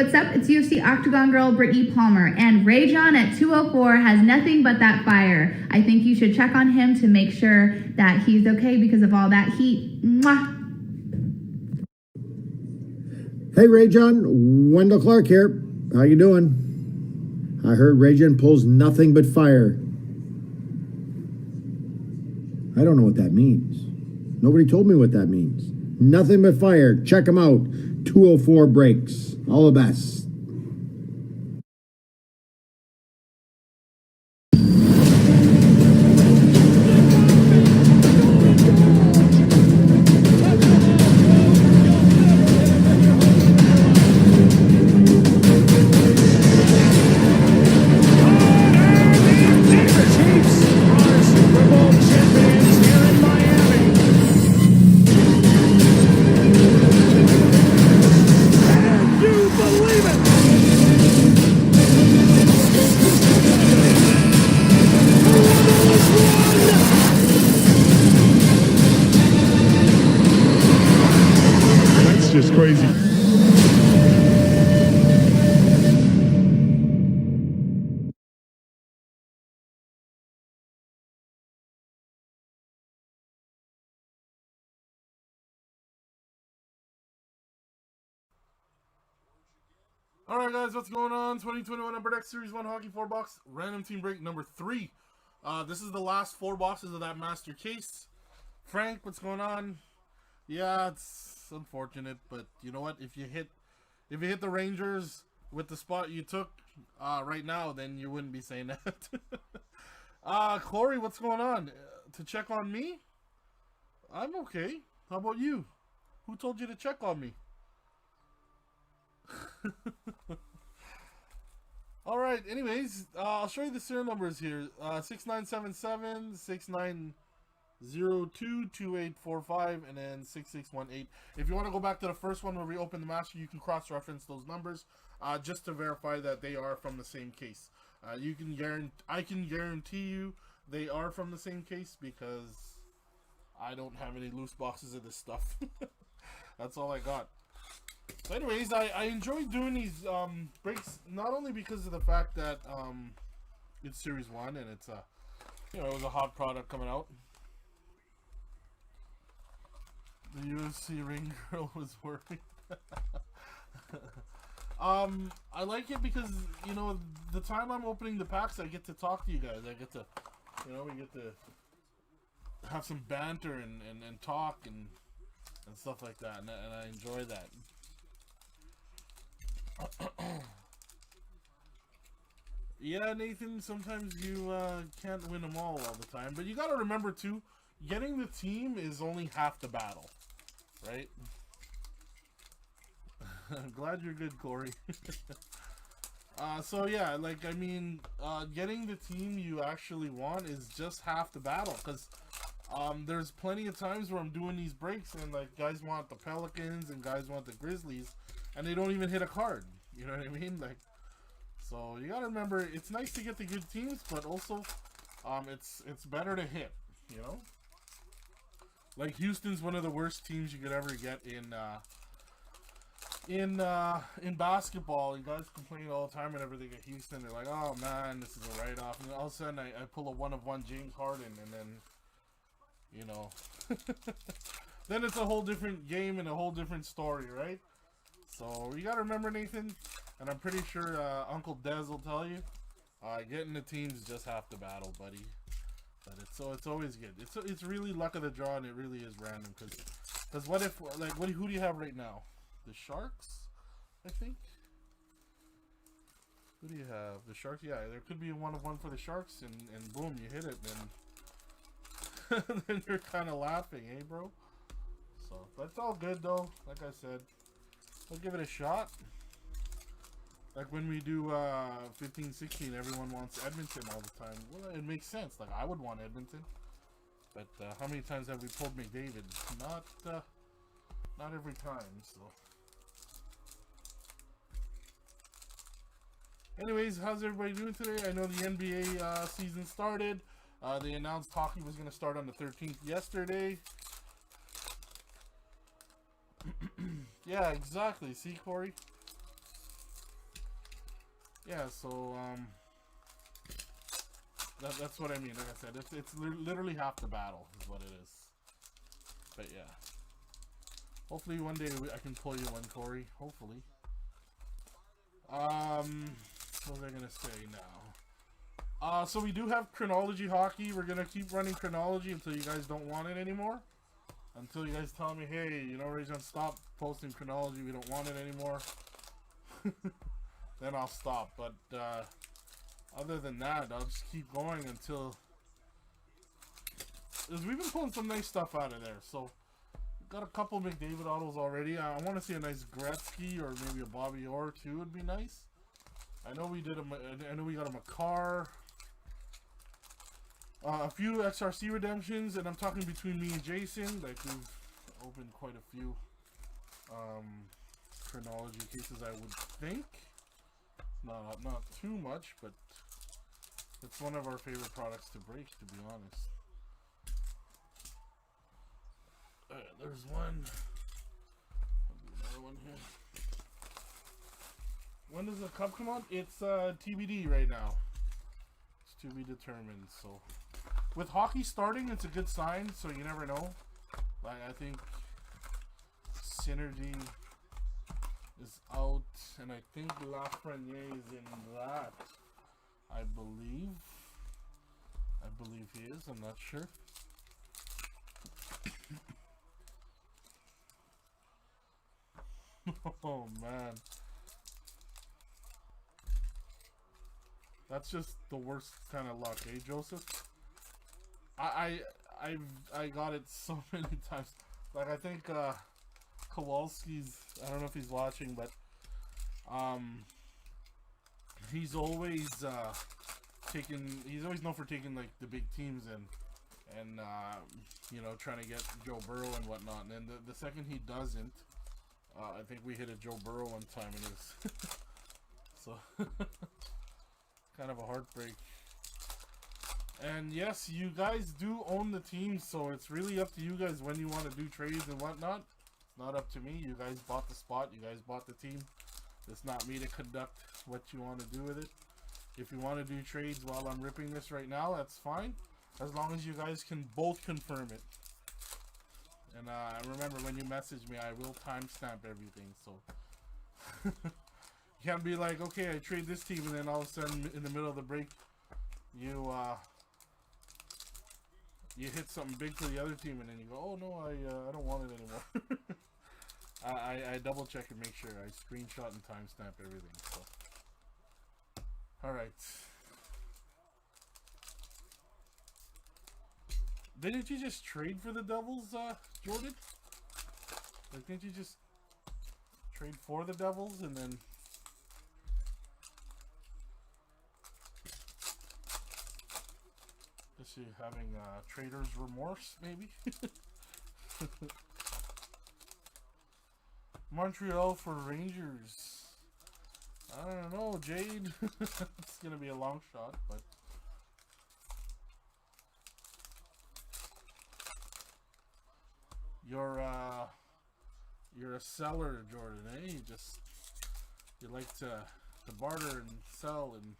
what's up? It's UFC Octagon Girl Brittany Palmer, and Ray John at 204 has nothing but that fire. I think you should check on him to make sure that he's okay because of all that heat. Mwah! Hey Ray John, Wendell Clark here. How you doing? I heard Ray John pulls nothing but fire. I don't know what that means. Nobody told me what that means. Nothing but fire. Check him out. 204 breaks. All the best. Just crazy. Alright guys, what's going on? 2021 Upper Deck Series 1 Hockey 4-box random team break number 3. This is the last 4 boxes of that master case. Frank, what's going on? Yeah, it's unfortunate, but you know what? If you hit the Rangers with the spot you took right now, then you wouldn't be saying that. Corey, what's going on? To check on me? I'm okay. How about you? Who told you to check on me? Alright, anyways, I'll show you the serial numbers here. 6977, 6902, 2845, and then 6618. If you want to go back to the first one where we opened the master, you can cross-reference those numbers just to verify that they are from the same case. I can guarantee you they are from the same case because I don't have any loose boxes of this stuff. That's all I got. So anyways, I enjoy doing these breaks not only because of the fact that it's Series 1 and it's it was a hot product coming out. The UFC ring girl was worried. I like it because, you know, the time I'm opening the packs, I get to talk to you guys. I get to, we get to have some banter and talk and stuff like that, and I enjoy that. Yeah, Nathan, sometimes you can't win them all the time, but you gotta remember too, getting the team is only half the battle, right? I'm glad you're good, Corey. So yeah, like, I mean, getting the team you actually want is just half the battle, because there's plenty of times where I'm doing these breaks and like guys want the Pelicans and guys want the Grizzlies, and they don't even hit a card. You know what I mean? Like, so you gotta remember, it's nice to get the good teams, but also, it's better to hit. You know, like Houston's one of the worst teams you could ever get in basketball. You guys complain all the time whenever they get Houston. They're like, oh man, this is a write-off. And all of a sudden, I pull a 1-of-1 James Harden, and then, you know, then it's a whole different game and a whole different story, right? So you gotta remember, Nathan, and I'm pretty sure Uncle Dez will tell you, getting the team's just half the battle, buddy. But it's always good. It's really luck of the draw, and it really is random. Cause what if, like, who do you have right now? The Sharks, I think. Who do you have? The Sharks. Yeah, there could be a 1-of-1 for the Sharks, and boom, you hit it, and then you're kind of laughing, eh, bro? So, but it's all good though. Like I said, we'll give it a shot. Like when we do 15-16, everyone wants Edmonton all the time. Well, it makes sense. Like, I would want Edmonton. But how many times have we pulled McDavid? Not every time, so. Anyways, how's everybody doing today? I know the NBA season started. They announced hockey was going to start on the 13th yesterday. Yeah, exactly. See, Corey? yeah, so that's what I mean. Like I said, it's literally half the battle is what it is. But yeah, hopefully one day I can pull you one, Corey. Hopefully. What was I gonna say now? So we do have chronology hockey. We're gonna keep running chronology until you guys don't want it anymore. Until you guys tell me, hey, you know, Rajon, stop posting chronology. We don't want it anymore. Then I'll stop. But other than that, I'll just keep going until. Because we've been pulling some nice stuff out of there. So got a couple McDavid autos already. I want to see a nice Gretzky or maybe a Bobby Orr too would be nice. I know we did I know we got a Makar. A few XRC redemptions, and I'm talking between me and Jason. Like we've opened quite a few chronology cases, I would think. Not too much, but it's one of our favorite products to break, to be honest. Alright, there's one. I'll do another one here. When does the cup come out? It's TBD right now. It's to be determined. So, with hockey starting, it's a good sign. So you never know. Like I think Synergy is out, and I think Lafreniere is in that. I believe he is. I'm not sure. Oh man, that's just the worst kind of luck, eh, Joseph? I got it so many times. Like I think Kowalski's. I don't know if he's watching, but he's always taking. He's always known for taking like the big teams and you know, trying to get Joe Burrow and whatnot. And then the second he doesn't. I think we hit a Joe Burrow one time, and it was so kind of a heartbreak. And yes, you guys do own the team, so it's really up to you guys when you want to do trades and whatnot. It's not up to me. You guys bought the spot. You guys bought the team. It's not me to conduct what you want to do with it. If you want to do trades while I'm ripping this right now, that's fine. As long as you guys can both confirm it. And remember, when you message me, I will timestamp everything, so you can't be like, okay, I trade this team, and then all of a sudden, in the middle of the break, you hit something big for the other team, and then you go, oh no, I don't want it anymore. I double check and make sure. I screenshot and timestamp everything. So, all right. Didn't you just trade for the Devils, Jordan? Like, didn't you just trade for the Devils and then... Is she having trader's remorse, maybe? Montreal for Rangers. I don't know, Jade. It's going to be a long shot, but... You're a seller, Jordan, eh? You like to barter and sell and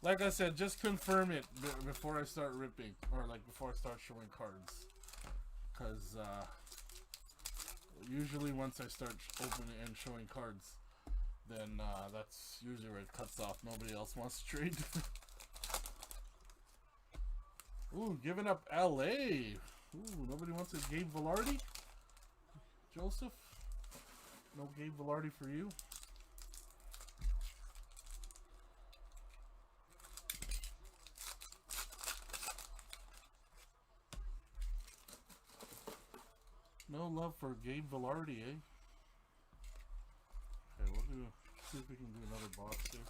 like I said, just confirm it before I start ripping, or like before I start showing cards, because usually once I start opening and showing cards, then that's usually where it cuts off. Nobody else wants to trade. Ooh, giving up LA. Ooh, nobody wants a Gabe Vilardi? Joseph? No Gabe Vilardi for you? No love for Gabe Vilardi, eh? Okay, we'll see if we can do another box here.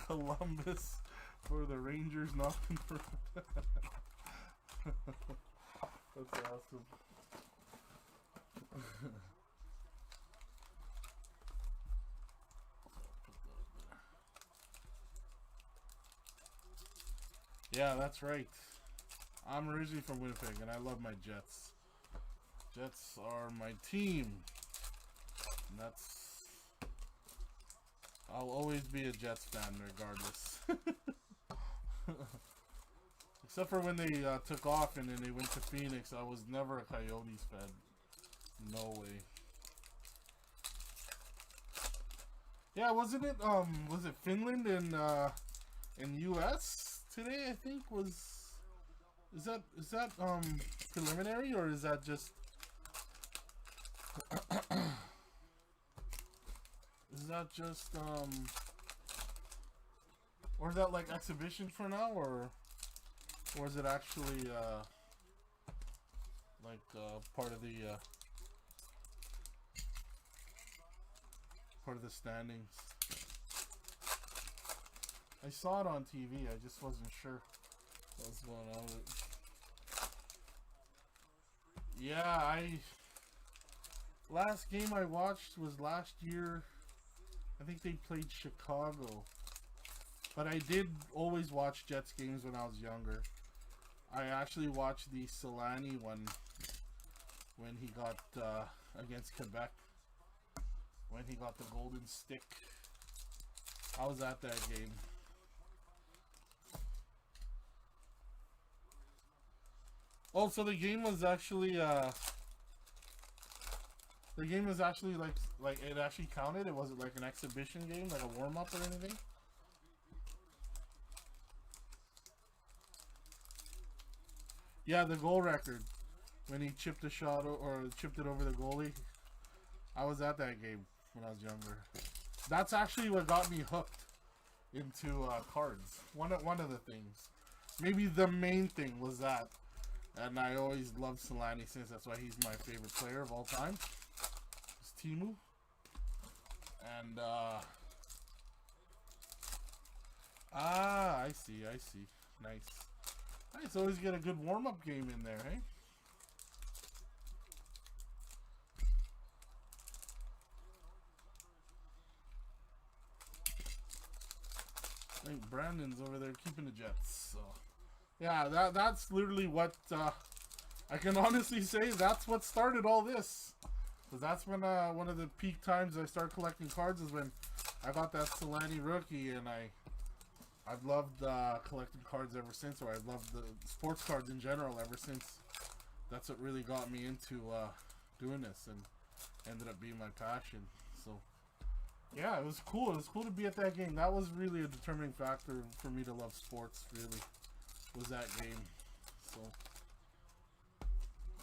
Columbus for the Rangers, not confirmed. That's awesome. Yeah, that's right. I'm originally from Winnipeg, and I love my Jets. Jets are my team. And that's... I'll always be a Jets fan, regardless. Except for when they took off and then they went to Phoenix, I was never a Coyotes fan. No way. Yeah, wasn't it? Was it Finland and U.S. today? I think is that preliminary, or is that just or is that like exhibition for now, or is it actually part of the standings? I saw it on TV. I just wasn't sure what was going on with it. Yeah, last game I watched was last year. I think they played Chicago. But I did always watch Jets games when I was younger. I actually watched the Solani one when he got against Quebec. When he got the golden stick. I was at that game. Oh, so the game was actually like it actually counted? It wasn't like an exhibition game, like a warm-up or anything? Yeah, the goal record. When he chipped a shot or chipped it over the goalie. I was at that game when I was younger. That's actually what got me hooked into cards. One of the things. Maybe the main thing was that. And I always loved Solani since that's why he's my favorite player of all time. It's Timu. And I see. Nice. Nice, always get a good warm-up game in there, hey? I think Brandon's over there keeping the Jets, so... Yeah, that's literally what, I can honestly say that's what started all this. Because that's when, one of the peak times I started collecting cards is when I got that Solani rookie, and I've loved, collecting cards ever since, or I've loved the sports cards in general ever since. That's what really got me into, doing this, and ended up being my passion, so... Yeah, it was cool. It was cool to be at that game. That was really a determining factor for me to love sports, really. Was that game. So,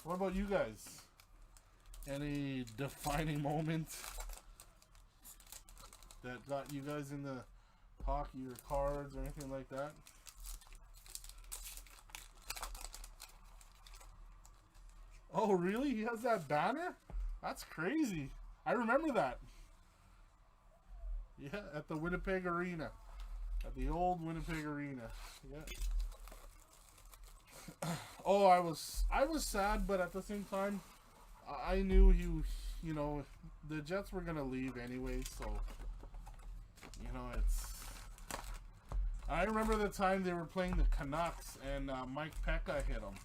what about you guys? Any defining moment that got you guys into hockey or cards or anything like that? Oh, really? He has that banner? That's crazy. I remember that. Yeah, at the Winnipeg Arena. At the old Winnipeg Arena. Yeah. Oh, I was sad, but at the same time, I knew you know, the Jets were gonna leave anyway, so, you know, I remember the time they were playing the Canucks, and Mike Pekka hit him.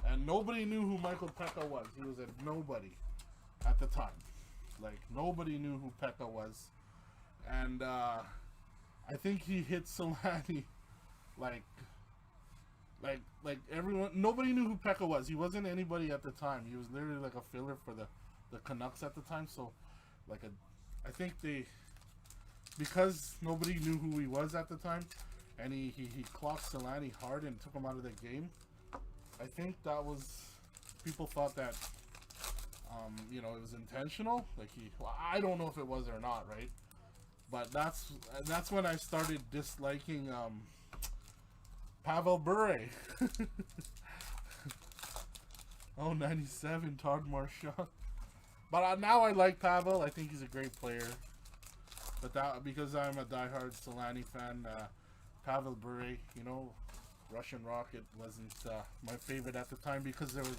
And nobody knew who Michael Pekka was. He was a nobody at the time. Like, nobody knew who Pekka was. And, I think he hit Solani, like everyone, nobody knew who Pekka was. He wasn't anybody at the time. He was literally like a filler for the Canucks at the time. So, I think because nobody knew who he was at the time, and he clocked Solani hard and took him out of the game. I think that was, people thought that, you know, it was intentional. Like well, I don't know if it was or not, right? But that's when I started disliking, Pavel Bure. Oh, 97, Todd Marchand. But now I like Pavel. I think he's a great player. But that, because I'm a diehard Solani fan, Pavel Bure, you know, Russian Rocket wasn't my favorite at the time because there was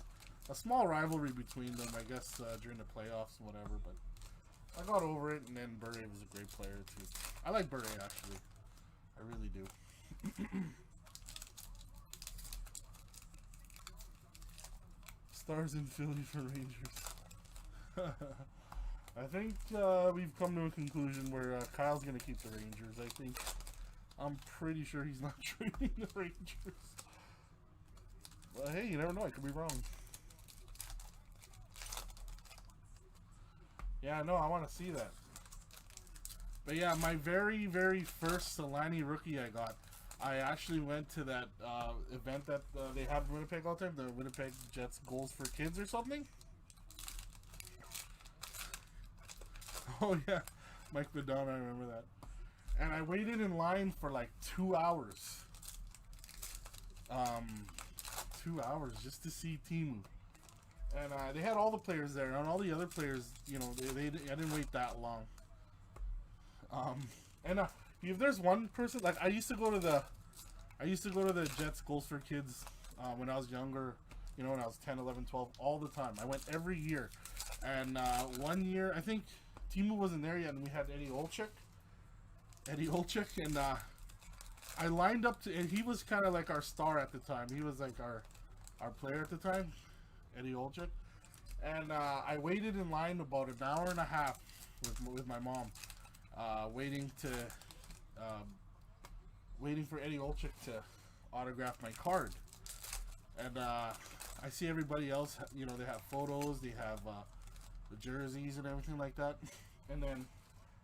a small rivalry between them, I guess, during the playoffs and whatever. But I got over it, and then Bure was a great player too. I like Bure, actually. I really do. Stars in Philly for Rangers. I think we've come to a conclusion where Kyle's going to keep the Rangers. I'm pretty sure he's not trading the Rangers. But hey, you never know. I could be wrong. Yeah, no, I want to see that. But yeah, my very, very first Selanne rookie I got, I actually went to that event that they have in Winnipeg all the time, the Winnipeg Jets Goals for Kids or something. Oh yeah, Mike Madonna, I remember that. And I waited in line for like 2 hours. 2 hours just to see Timu. And they had all the players there, and all the other players, you know, I didn't wait that long. And if there's one person, like I used to go to the Jets Goals for Kids when I was younger, you know, when I was 10, 11, 12, all the time. I went every year. And one year, I think Timu wasn't there yet, and we had Eddie Olczyk, and I lined up to, and he was kind of like our star at the time. He was like our player at the time, Eddie Olczyk. And I waited in line about an hour and a half with my mom, waiting for Eddie Olczyk to autograph my card. And I see everybody else, you know, they have photos, they have the jerseys and everything like that. And then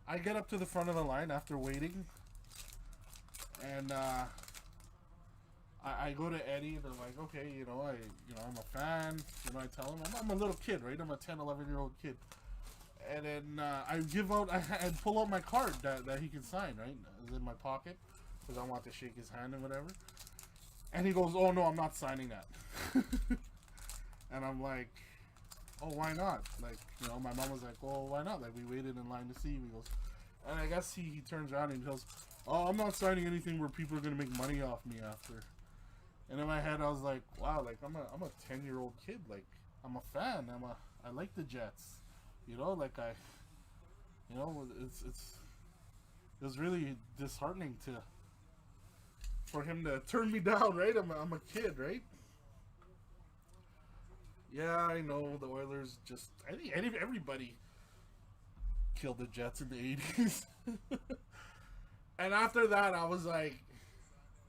I get up to the front of the line after waiting, and I go to Eddie, and they're like, okay, I'm a fan. You know, I tell him I'm a little kid, right? I'm a 10, 11-year-old kid. And then I pull out my card that he can sign, right? It's in my pocket because I want to shake his hand and whatever. And he goes, oh no, I'm not signing that. And I'm like, oh, why not? Like, you know, my mom was like, oh, why not? Like, we waited in line to see him. He goes, and I guess he turns around and he goes, oh, I'm not signing anything where people are going to make money off me after. And in my head, I was like, wow, like, I'm a 10-year-old kid. Like, I'm a fan. I like the Jets. You know, like, it was really disheartening for him to turn me down, right? I'm a kid, right? Yeah, I know the Oilers I think everybody killed the Jets in the 80s. And after that, I was like,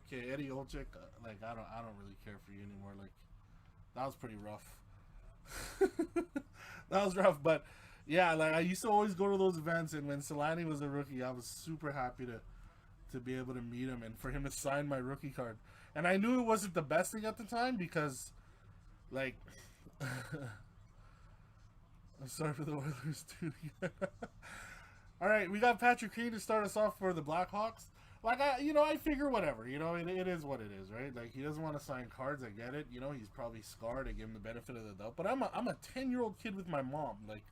okay, Eddie Olczyk, like, I don't really care for you anymore. Like, that was pretty rough. That was rough, but yeah, like, I used to always go to those events, and when Selanne was a rookie, I was super happy to be able to meet him and for him to sign my rookie card. And I knew it wasn't the best thing at the time because, like, I'm sorry for the Oilers too. All right, we got Patrick Kane to start us off for the Blackhawks. Like, I figure whatever. You know, it is what it is, right? Like, he doesn't want to sign cards. I get it. You know, he's probably scarred. I give him the benefit of the doubt. But I'm a 10-year-old kid with my mom. Like,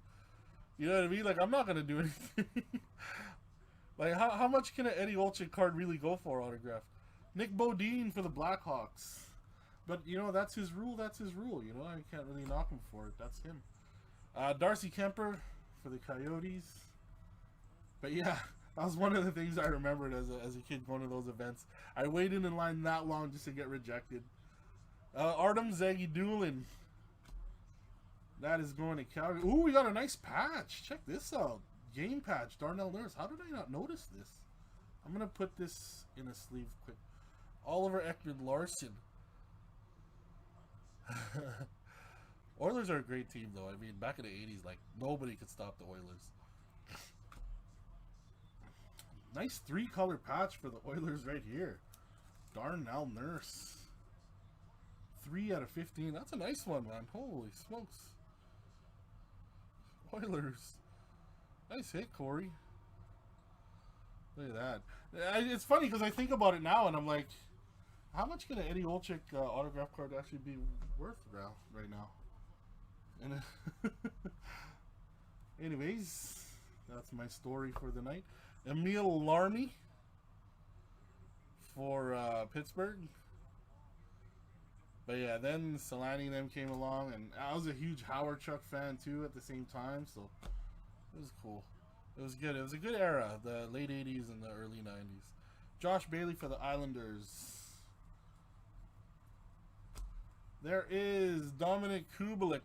you know what I mean? Like, I'm not gonna do anything. Like, how much can an Eddie Olczyk card really go for autograph? Nick Bodine for the Blackhawks. But, you know, that's his rule. That's his rule. You know, I can't really knock him for it. That's him. Darcy Kemper for the Coyotes. But, yeah, that was one of the things I remembered as a kid going to those events. I waited in line that long just to get rejected. Artem Zagadulin. That is going to Calgary. Ooh, we got a nice patch. Check this out. Game patch. Darnell Nurse. How did I not notice this? I'm going to put this in a sleeve quick. Oliver Ekman-Larsson. Oilers are a great team, though. I mean, back in the 80s, like, nobody could stop the Oilers. Nice 3-color patch for the Oilers right here. Darnell Nurse. 3 out of 15. That's a nice one, man. Holy smokes. Oilers. Nice hit, Corey. Look at that. It's funny because I think about it now and I'm like, how much can an Eddie Olczyk autograph card actually be worth right now? And anyways, that's my story for the night. Emil Larney for Pittsburgh. But yeah, then Selanne and them came along, and I was a huge Howard Chuck fan too at the same time, so it was cool. It was good. It was a good era, the late 80s and the early 90s. Josh Bailey for the Islanders. There is Dominic Kubalik.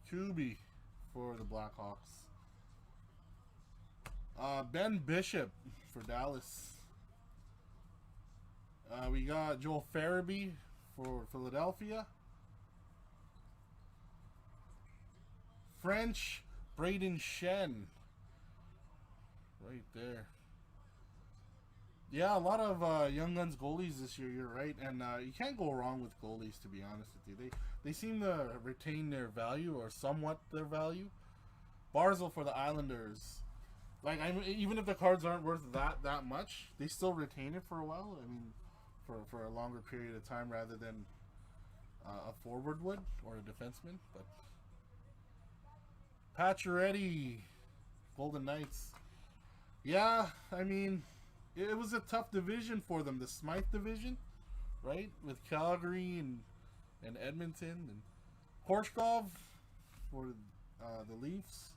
Kubi for the Blackhawks. Ben Bishop for Dallas. We got Joel Farabee for Philadelphia. French Braden Shen. Right there. Yeah, a lot of Young Guns goalies this year, you're right. And you can't go wrong with goalies, to be honest with you. They seem to retain their value, or somewhat their value. Barzal for the Islanders. Like, even if the cards aren't worth that much, they still retain it for a while. I mean, for a longer period of time rather than a forward would, or a defenseman. But Pacioretty, Golden Knights. Yeah, I mean, it was a tough division for them, the Smythe division, right? With Calgary and Edmonton and Korshkov for the Leafs.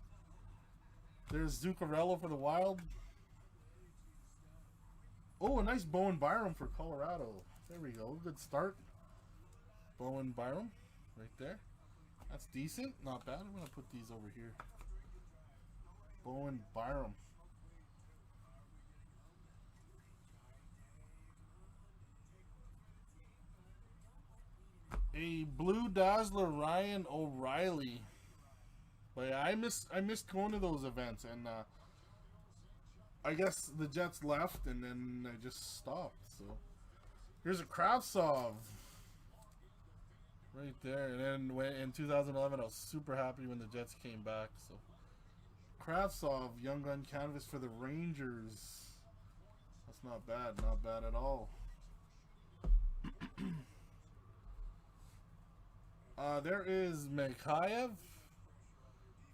There's Zuccarello for the Wild. Oh, a nice Bowen Byram for Colorado. There we go. Good start. Bowen Byram right there. That's decent. Not bad. I'm going to put these over here. Bowen Byram. A Blue Dazzler Ryan O'Reilly. But yeah, I missed going to those events, and I guess the Jets left, and then I just stopped. So here's a Kravtsov right there, and then in 2011, I was super happy when the Jets came back. So Kravtsov, Young Gun canvas for the Rangers. That's not bad at all. There is Mikheyev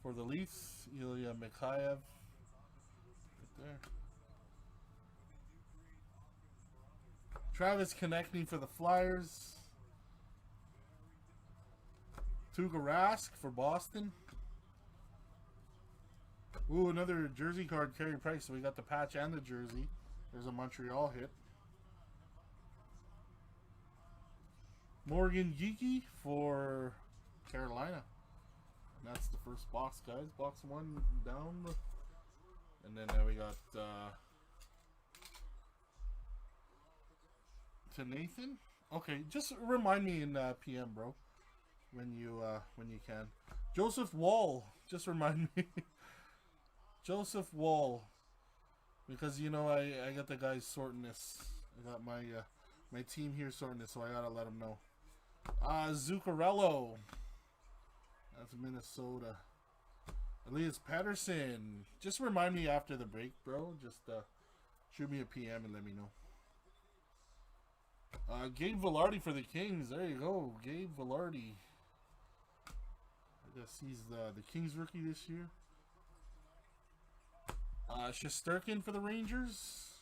for the Leafs. Ilya Mikheyev. Right there. Travis Konechny for the Flyers. Tuukka Rask for Boston. Ooh, another jersey card, Carey Price. So we got the patch and the jersey. There's a Montreal hit. Morgan Geekie for Carolina. And that's the first box, guys. Box one down. And then we got to Nathan. Okay, just remind me in PM, bro, when you can. Joseph Wall. Just remind me. Joseph Wall. Because, you know, I got the guys sorting this. I got my my team here sorting this, so I gotta let them know. Zuccarello. That's Minnesota. Elias Patterson. Just remind me after the break, bro. Just shoot me a PM and let me know. Gabe Vilardi for the Kings. There you go. Gabe Vilardi. I guess he's the Kings rookie this year. Shesterkin for the Rangers.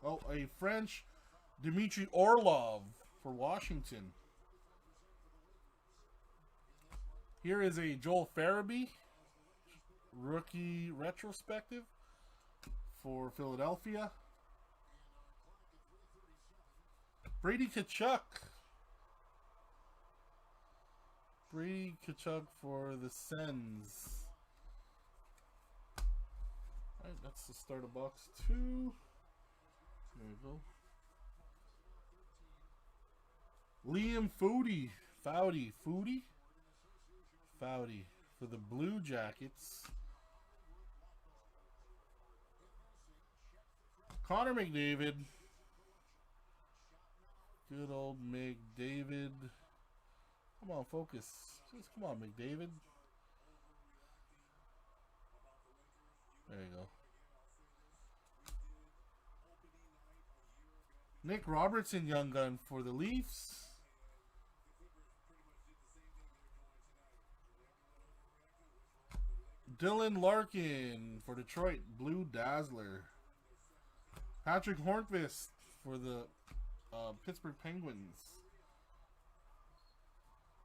Oh, a French Dmitry Orlov for Washington. Here is a Joel Farabee rookie retrospective for Philadelphia. Brady Tkachuk. Brady Tkachuk for the Sens. Alright, that's the start of box 2. There we go. Liam Foudy for the Blue Jackets. Connor McDavid. Good old McDavid. Come on, focus. Just come on, McDavid. There you go. Nick Robertson, Young Gun for the Leafs. Dylan Larkin for Detroit, Blue Dazzler. Patrick Hornqvist for the Pittsburgh Penguins.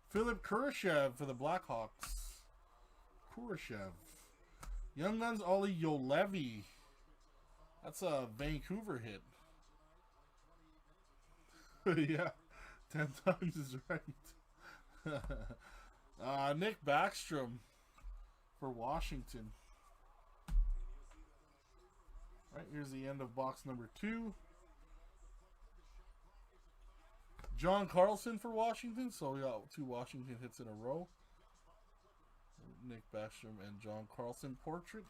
Philip Kurashev for the Blackhawks. Kurashev. Young Guns Ollie Yolevi. That's a Vancouver hit. Yeah, 10 times is right. Nick Backstrom for Washington. Right, here's the end of box number 2. John Carlson for Washington, so we got 2 Washington hits in a row. Nick Backstrom and John Carlson portrait.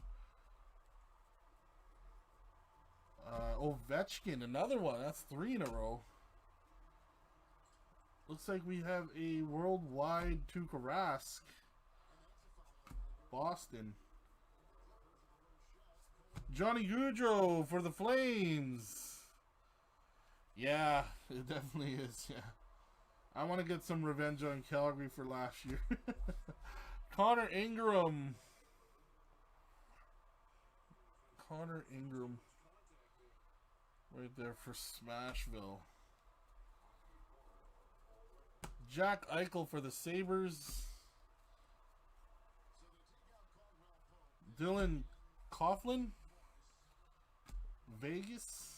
Ovechkin, another one. That's 3 in a row. Looks like we have a worldwide Tuukka Rask. Boston. Johnny Gaudreau for the Flames. Yeah, it definitely is. Yeah, I want to get some revenge on Calgary for last year. Connor Ingram. Connor Ingram. Right there for Smashville. Jack Eichel for the Sabres. Dylan Coughlin. Vegas.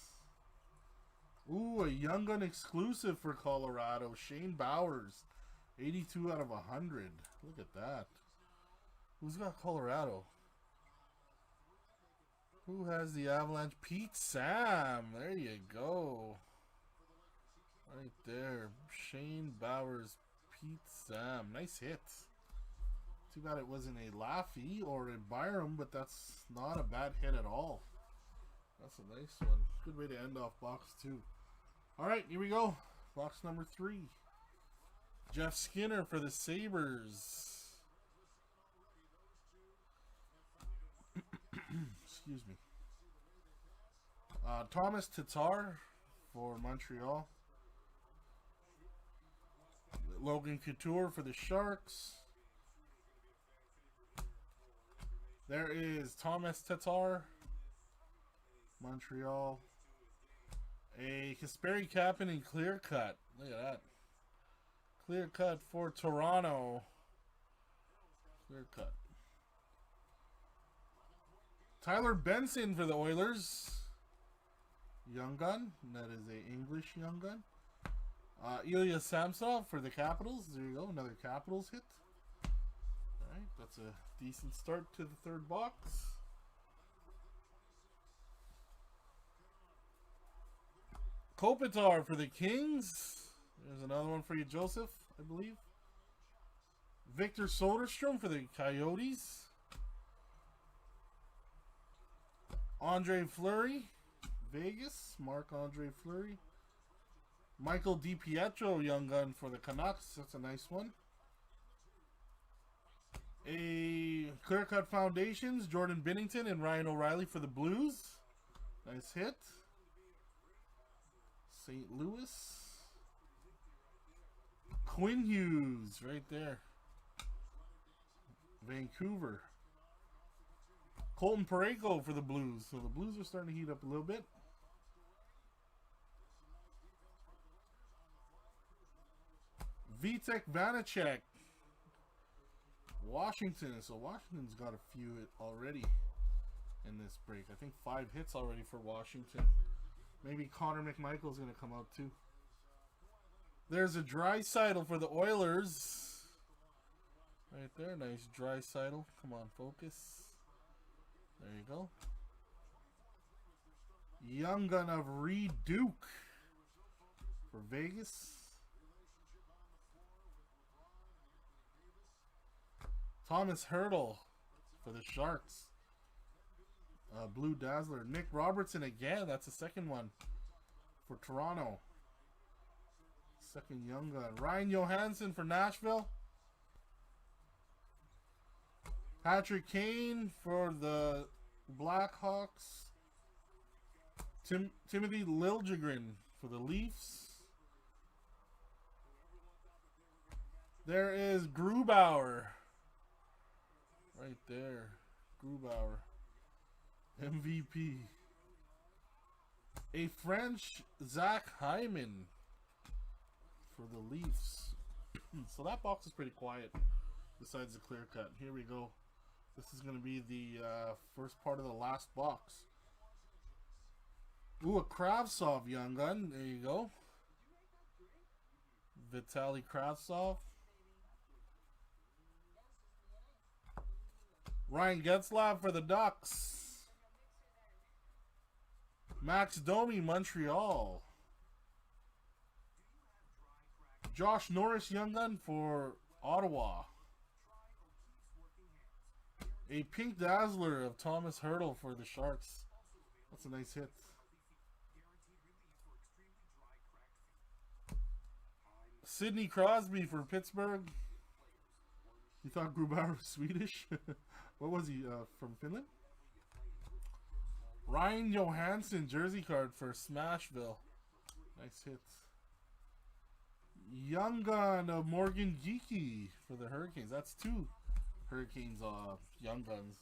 Ooh, a Young Gun exclusive for Colorado. Shane Bowers. 82 out of 100. Look at that. Who's got Colorado? Who has the Avalanche? Pete Sam. There you go. Right there. Shane Bowers. Pete Sam. Nice hit. Too bad it wasn't a Laffy or a Byram, but that's not a bad hit at all. That's a nice one. Good way to end off box 2. Alright, here we go. Box number 3. Jeff Skinner for the Sabres. Excuse me. Thomas Tatar for Montreal. Logan Couture for the Sharks. There is Thomas Tatar, Montreal. A Kasperi Kapanen in clear cut. Look at that. Clear cut for Toronto. Clear cut. Tyler Benson for the Oilers. Young Gun. That is a English Young Gun. Ilya Samsonov for the Capitals. There you go. Another Capitals hit. Alright, that's a decent start to the 3rd box. Kopitar for the Kings. There's another one for you, Joseph, I believe. Victor Soderstrom for the Coyotes. Andre Fleury, Vegas. Marc-Andre Fleury. Michael DiPietro, Young Gun for the Canucks. That's a nice one. A Clear Cut Foundations, Jordan Binnington and Ryan O'Reilly for the Blues. Nice hit. St. Louis. Quinn Hughes, right there. Vancouver. Colton Parayko for the Blues. So the Blues are starting to heat up a little bit. Vitek Vanacek. Washington. So Washington's got a few already in this break. I think 5 hits already for Washington. Maybe Connor McMichael's going to come out too. There's a Draisaitl for the Oilers. Right there. Nice Draisaitl. Come on, focus. There you go. Young Gun of Reed Duke for Vegas. Thomas Hertl for the Sharks. Blue Dazzler. Nick Robertson again. That's the second one for Toronto. Second Young Gun. Ryan Johansson for Nashville. Patrick Kane for the Blackhawks. Timothy Liljegren for the Leafs. There is Grubauer. Right there. Grubauer. MVP. A French Zach Hyman for the Leafs. So that box is pretty quiet besides the clear cut. Here we go. This is going to be the first part of the last box. Ooh, a Kravtsov Young Gun. There you go. Vitaly Kravtsov. Ryan Getzlaf for the Ducks. Max Domi, Montreal. Josh Norris, Young Gun for Ottawa. A pink dazzler of Thomas Hertl for the Sharks. That's a nice hit. Sidney Crosby for Pittsburgh. You thought Grubauer was Swedish? What was he, from Finland? Ryan Johansson, jersey card for Smashville. Nice hit. Young Gun of Morgan Geeky for the Hurricanes. That's 2 Hurricanes Young Guns.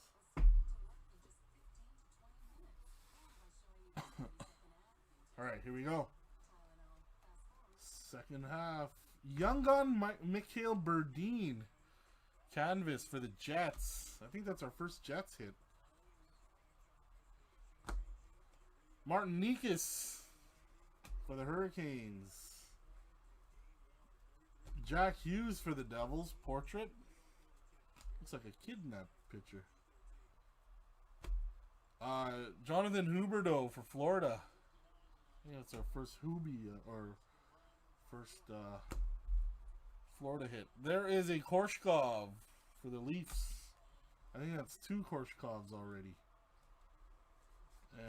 Alright, here we go. Second half. Young Gun Mikhail Berdine. Canvas for the Jets. I think that's our first Jets hit. Martin Nikas for the Hurricanes. Jack Hughes for the Devils. Portrait. Looks like a kid in that picture. Jonathan Huberdeau for Florida. I think that's our first Hubie or first Florida hit. There is a Korshkov for the Leafs. I think that's 2 Korshkovs already.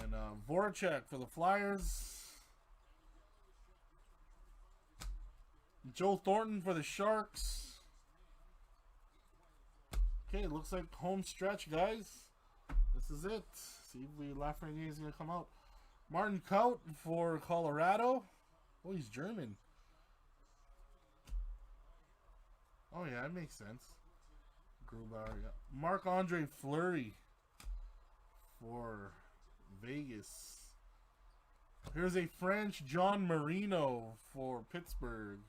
And Voracek for the Flyers. Joe Thornton for the Sharks. Okay, it looks like home stretch, guys. This is it. See if Lafreniere is going to come out. Martin Kaut for Colorado. Oh, he's German. Oh, yeah, that makes sense. Grubauer, yeah. Marc-Andre Fleury for Vegas. Here's a French John Marino for Pittsburgh.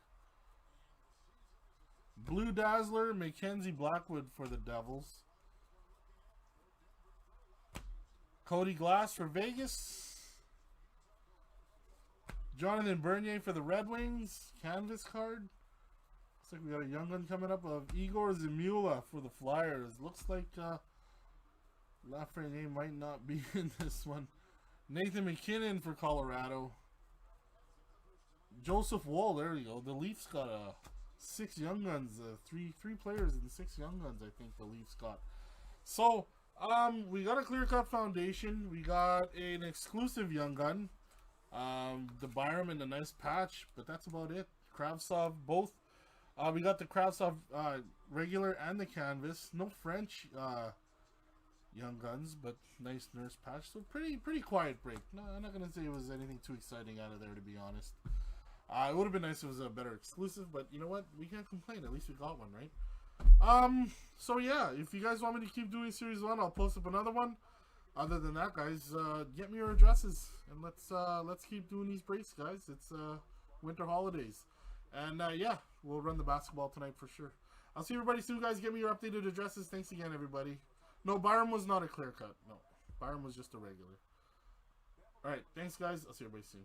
Blue Dazzler, Mackenzie Blackwood for the Devils. Cody Glass for Vegas. Jonathan Bernier for the Red Wings. Canvas card. Looks like we got a young one coming up of Igor Zamula for the Flyers. Looks like Lafreniere might not be in this one. Nathan McKinnon for Colorado. Joseph Woll, there we go. The Leafs got 6 young guns. 3 players and 6 young guns, I think the Leafs got. So, we got a clear-cut foundation. We got an exclusive young gun. The Byram and the nice patch, but that's about it. Kravtsov, both. We got the Kravtsov regular and the canvas. No French young guns, but nice nurse patch. So pretty quiet break. No, I'm not gonna say it was anything too exciting out of there, to be honest. It would have been nice if it was a better exclusive, but you know what? We can't complain. At least we got one, right? So yeah, if you guys want me to keep doing Series 1, I'll post up another one. Other than that, guys, get me your addresses, and let's keep doing these breaks, guys. It's winter holidays. And yeah, we'll run the basketball tonight for sure. I'll see everybody soon, guys. Get me your updated addresses. Thanks again, everybody. No, Byram was not a clear cut. No, Byram was just a regular. All right, thanks, guys. I'll see everybody soon.